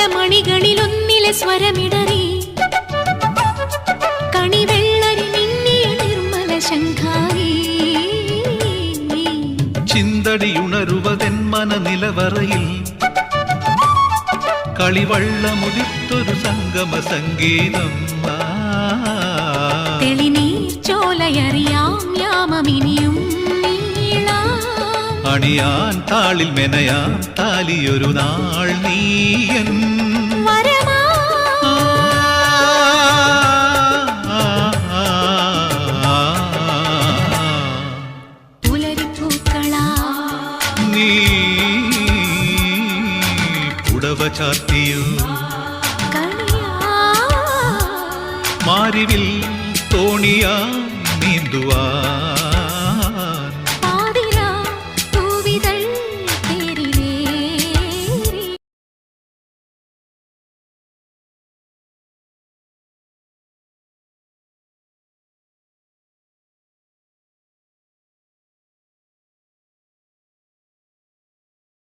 മണികളിലൊന്നിലെ സ്വരമിടറി കണിവെള്ളരി മിന്നിയ നിർമ്മല ശംഖാരി ചിന്തടിയുണരുവതെന്മന നിലവറയിൽ കളിവള്ളമുദിത്തൊരു സംഗമ സംഗീതം തെളിനീർ ചോലയറിയാം യാമമിനിയും അണിയാൻ താളിൽ മെനയാൻ താലിയൊരു നാൾ നീയൻ നീ പുടവ ചാർത്തിയോ മാരിവിൽ തോണിയാ നീന്തുവാ